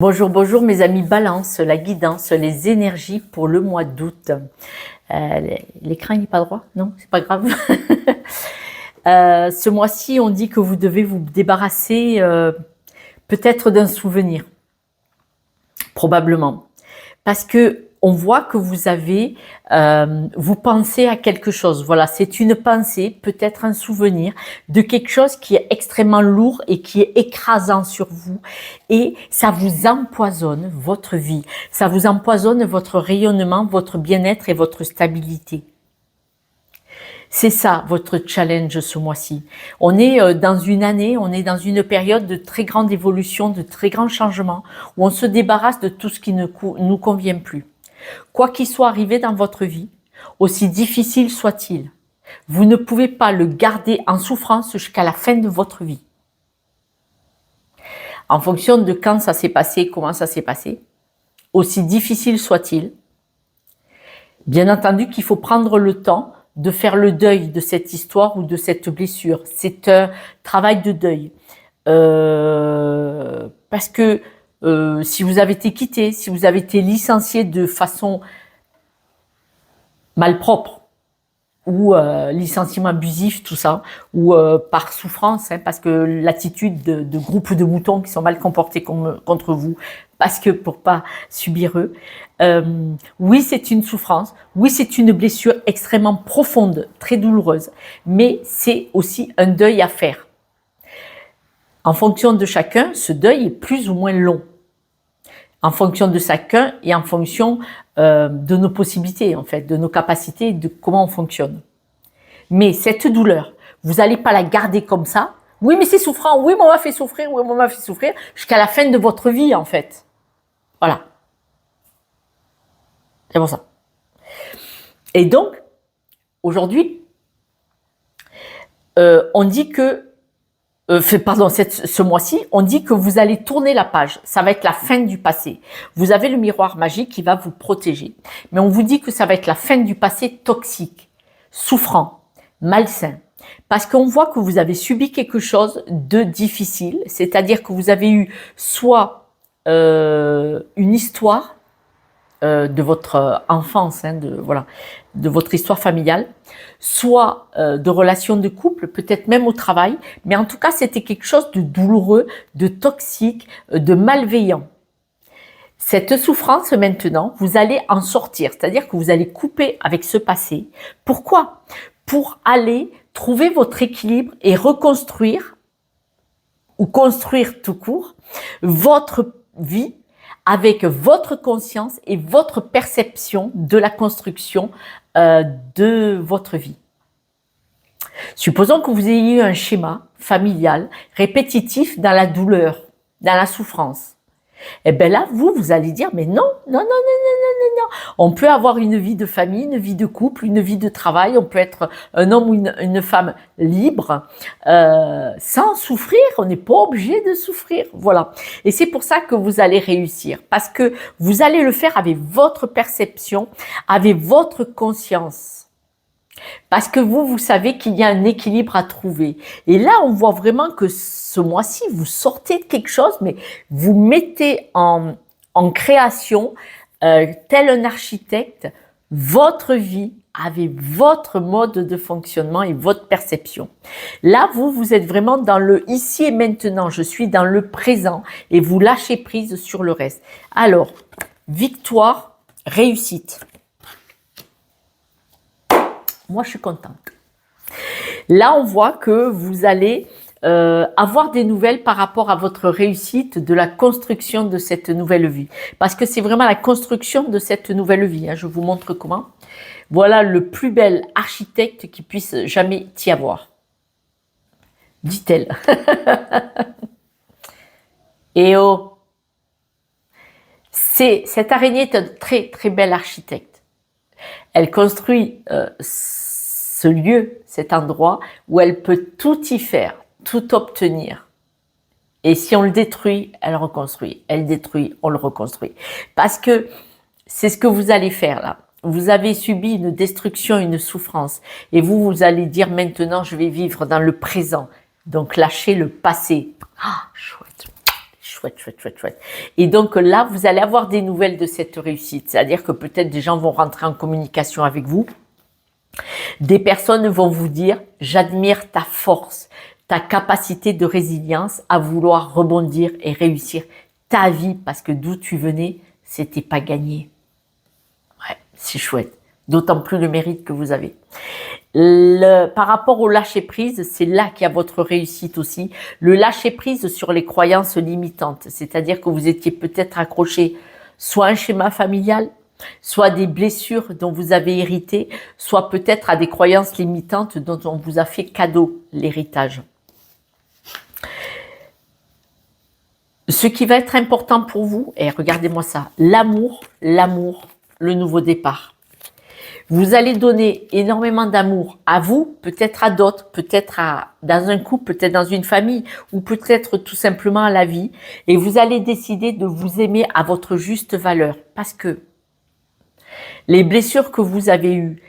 Bonjour, bonjour mes amis Balance, la guidance, les énergies pour le mois d'août. L'écran n'est pas droit? Non, c'est pas grave. Ce mois-ci, on dit que vous devez vous débarrasser peut-être d'un souvenir, probablement. Parce que on voit que vous avez, vous pensez à quelque chose. Voilà, c'est une pensée, peut-être un souvenir de quelque chose qui est extrêmement lourd et qui est écrasant sur vous. Et ça vous empoisonne votre vie. Ça vous empoisonne votre rayonnement, votre bien-être et votre stabilité. C'est ça votre challenge ce mois-ci. On est dans une année, on est dans une période de très grande évolution, de très grands changements, où on se débarrasse de tout ce qui ne nous convient plus. Quoi qu'il soit arrivé dans votre vie, aussi difficile soit-il, vous ne pouvez pas le garder en souffrance jusqu'à la fin de votre vie. En fonction de quand ça s'est passé, comment ça s'est passé, aussi difficile soit-il, bien entendu qu'il faut prendre le temps de faire le deuil de cette histoire ou de cette blessure. C'est un travail de deuil. Parce que si vous avez été quitté, si vous avez été licencié de façon malpropre, ou licenciement abusif, tout ça, ou par souffrance, hein, parce que l'attitude de groupes de moutons qui sont mal comportés contre vous, parce que pour pas subir eux, oui c'est une souffrance, oui c'est une blessure extrêmement profonde, très douloureuse, mais c'est aussi un deuil à faire. En fonction de chacun, ce deuil est plus ou moins long. En fonction de chacun et en fonction de nos possibilités, en fait, de nos capacités, de comment on fonctionne. Mais cette douleur, vous n'allez pas la garder comme ça. Oui, mais c'est souffrant. Oui, mais on m'a fait souffrir. Oui, mais on m'a fait souffrir jusqu'à la fin de votre vie, en fait. Voilà. C'est pour ça. Et donc, aujourd'hui, on dit que ce mois-ci, on dit que vous allez tourner la page. Ça va être la fin du passé. Vous avez le miroir magique qui va vous protéger. Mais on vous dit que ça va être la fin du passé toxique, souffrant, malsain. Parce qu'on voit que vous avez subi quelque chose de difficile. C'est-à-dire que vous avez eu soit une histoire de votre enfance, hein, de votre histoire familiale, soit de relations de couple, peut-être même au travail, mais en tout cas c'était quelque chose de douloureux, de toxique, de malveillant. Cette souffrance maintenant, vous allez en sortir, c'est-à-dire que vous allez couper avec ce passé. Pourquoi? Pour aller trouver votre équilibre et reconstruire, ou construire tout court, votre vie avec votre conscience et votre perception de la construction de votre vie. Supposons que vous ayez eu un schéma familial répétitif dans la douleur, dans la souffrance. Et bien là, vous allez dire, mais non, non, non, non, non, non, non. On peut avoir une vie de famille, une vie de couple, une vie de travail. On peut être un homme ou une femme libre sans souffrir. On n'est pas obligé de souffrir. Voilà. Et c'est pour ça que vous allez réussir. Parce que vous allez le faire avec votre perception, avec votre conscience. Parce que vous savez qu'il y a un équilibre à trouver. Et là, on voit vraiment que ce mois-ci, vous sortez de quelque chose, mais vous mettez en création, tel un architecte, votre vie avec votre mode de fonctionnement et votre perception. Là, vous êtes vraiment dans le ici et maintenant. Je suis dans le présent et vous lâchez prise sur le reste. Alors, victoire, réussite. Moi, je suis contente. Là, on voit que vous allez avoir des nouvelles par rapport à votre réussite de la construction de cette nouvelle vie. Parce que c'est vraiment la construction de cette nouvelle vie. Hein. Je vous montre comment. Voilà le plus bel architecte qui puisse jamais t'y avoir. Dit-elle. Et oh, cette araignée est un très très bel architecte. Elle construit ce lieu, cet endroit où elle peut tout y faire, tout obtenir. Et si on le détruit, elle reconstruit. Elle détruit, on le reconstruit. Parce que c'est ce que vous allez faire là. Vous avez subi une destruction, une souffrance. Et vous allez dire maintenant, je vais vivre dans le présent. Donc lâchez le passé. Ah, chouette. chouette, chouette, chouette, chouette. Et donc là, vous allez avoir des nouvelles de cette réussite. C'est-à-dire que peut-être des gens vont rentrer en communication avec vous. Des personnes vont vous dire, j'admire ta force, ta capacité de résilience à vouloir rebondir et réussir ta vie parce que d'où tu venais, c'était pas gagné. Ouais, c'est chouette. D'autant plus le mérite que vous avez. Par rapport au lâcher prise, c'est là qu'il y a votre réussite aussi. Le lâcher prise sur les croyances limitantes, c'est-à-dire que vous étiez peut-être accroché soit à un schéma familial, soit des blessures dont vous avez hérité, soit peut-être à des croyances limitantes dont on vous a fait cadeau, l'héritage. Ce qui va être important pour vous, et regardez-moi ça, l'amour, le nouveau départ. Vous allez donner énormément d'amour à vous, peut-être à d'autres, peut-être dans un couple, peut-être dans une famille, ou peut-être tout simplement à la vie. Et vous allez décider de vous aimer à votre juste valeur. Parce que les blessures que vous avez eues,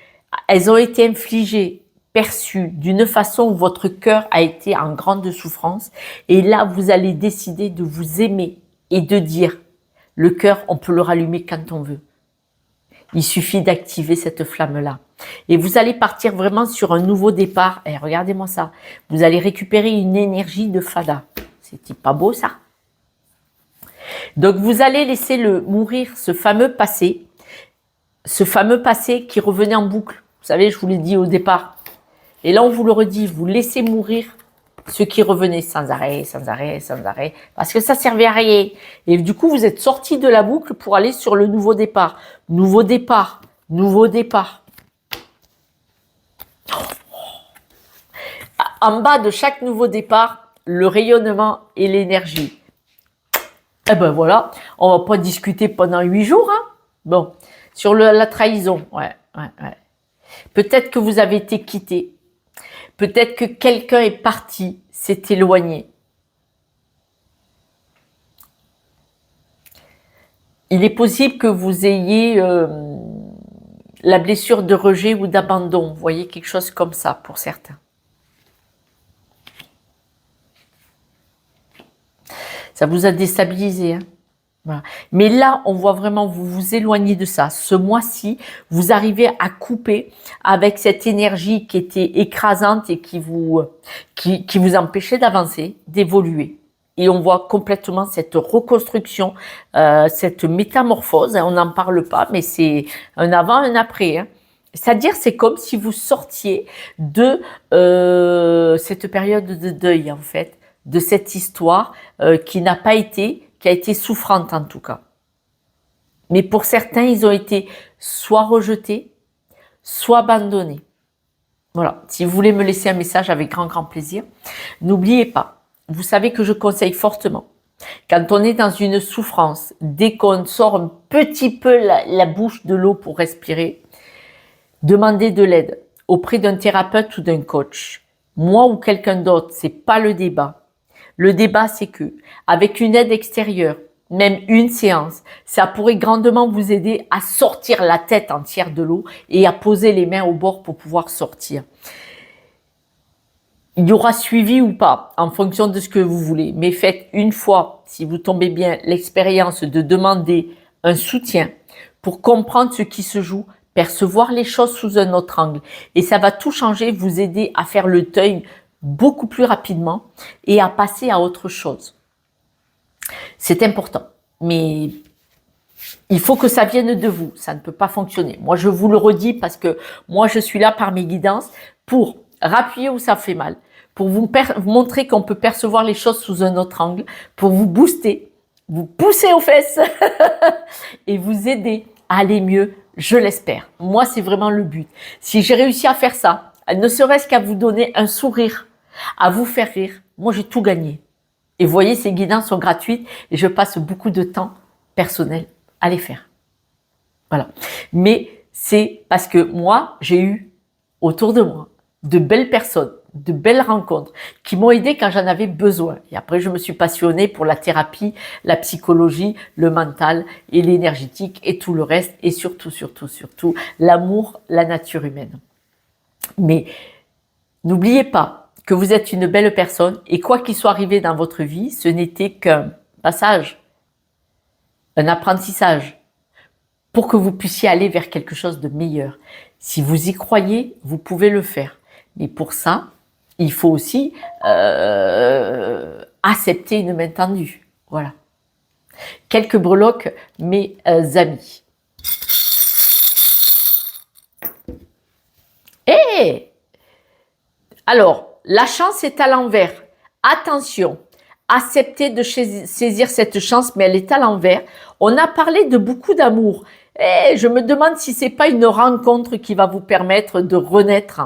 elles ont été infligées, perçues d'une façon où votre cœur a été en grande souffrance. Et là, vous allez décider de vous aimer et de dire, le cœur, on peut le rallumer quand on veut. Il suffit d'activer cette flamme-là. Et vous allez partir vraiment sur un nouveau départ. Et regardez-moi ça. Vous allez récupérer une énergie de fada. C'est pas beau ça? Donc vous allez laisser mourir ce fameux passé qui revenait en boucle. Vous savez, je vous l'ai dit au départ. Et là, on vous le redit, vous laissez mourir ce qui revenait sans arrêt, parce que ça servait à rien. Et du coup, vous êtes sorti de la boucle pour aller sur le nouveau départ. Nouveau départ. En bas de chaque nouveau départ, le rayonnement et l'énergie. Eh ben voilà, on va pas discuter pendant 8 jours. Hein. Bon, sur la trahison, ouais. Peut-être que vous avez été quitté. Peut-être que quelqu'un est parti, s'est éloigné. Il est possible que vous ayez la blessure de rejet ou d'abandon. Vous voyez, quelque chose comme ça pour certains. Ça vous a déstabilisé. Hein. Voilà. Mais là, on voit vraiment, vous vous éloignez de ça. Ce mois-ci, vous arrivez à couper avec cette énergie qui était écrasante et qui vous empêchait d'avancer, d'évoluer. Et on voit complètement cette reconstruction, cette métamorphose. Hein, on n'en parle pas, mais c'est un avant, un après. Hein. C'est-à-dire, c'est comme si vous sortiez de cette période de deuil, en fait, de cette histoire qui a été souffrante en tout cas. Mais pour certains, ils ont été soit rejetés, soit abandonnés. Voilà, si vous voulez me laisser un message avec grand plaisir, n'oubliez pas, vous savez que je conseille fortement, quand on est dans une souffrance, dès qu'on sort un petit peu la bouche de l'eau pour respirer, demandez de l'aide auprès d'un thérapeute ou d'un coach. Moi ou quelqu'un d'autre, c'est pas le débat. Le débat, c'est que, avec une aide extérieure, même une séance, ça pourrait grandement vous aider à sortir la tête entière de l'eau et à poser les mains au bord pour pouvoir sortir. Il y aura suivi ou pas, en fonction de ce que vous voulez. Mais faites une fois, si vous tombez bien, l'expérience de demander un soutien pour comprendre ce qui se joue, percevoir les choses sous un autre angle. Et ça va tout changer, vous aider à faire le deuil beaucoup plus rapidement et à passer à autre chose. C'est important, mais il faut que ça vienne de vous, ça ne peut pas fonctionner. Moi, je vous le redis parce que moi, je suis là par mes guidances pour rappuyer où ça fait mal, pour vous montrer qu'on peut percevoir les choses sous un autre angle, pour vous booster, vous pousser aux fesses et vous aider à aller mieux, je l'espère. Moi, c'est vraiment le but. Si j'ai réussi à faire ça, ne serait-ce qu'à vous donner un sourire, à vous faire rire, moi j'ai tout gagné. Et vous voyez, ces guidances sont gratuites et je passe beaucoup de temps personnel à les faire. Voilà. Mais c'est parce que moi, j'ai eu autour de moi de belles personnes, de belles rencontres qui m'ont aidé quand j'en avais besoin. Et après, je me suis passionnée pour la thérapie, la psychologie, le mental et l'énergétique et tout le reste. Et surtout, l'amour, la nature humaine. Mais n'oubliez pas que vous êtes une belle personne et quoi qu'il soit arrivé dans votre vie, ce n'était qu'un passage, un apprentissage, pour que vous puissiez aller vers quelque chose de meilleur. Si vous y croyez, vous pouvez le faire. Mais pour ça, il faut aussi accepter une main tendue. Voilà. Quelques breloques, mes amis. Et alors, la chance est à l'envers. Attention, acceptez de saisir cette chance, mais elle est à l'envers. On a parlé de beaucoup d'amour. Et je me demande si c'est pas une rencontre qui va vous permettre de renaître.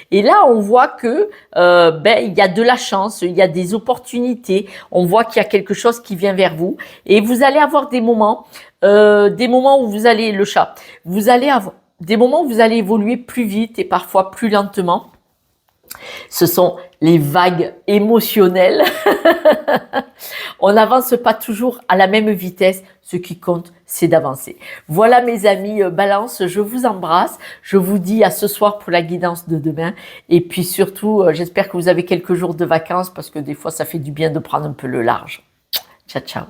Et là, on voit que il y a de la chance, il y a des opportunités. On voit qu'il y a quelque chose qui vient vers vous, et vous allez avoir des moments où vous allez vous allez avoir des moments où vous allez évoluer plus vite et parfois plus lentement. Ce sont les vagues émotionnelles. On n'avance pas toujours à la même vitesse. Ce qui compte, c'est d'avancer. Voilà mes amis Balance, je vous embrasse. Je vous dis à ce soir pour la guidance de demain. Et puis surtout, j'espère que vous avez quelques jours de vacances parce que des fois, ça fait du bien de prendre un peu le large. Ciao, ciao.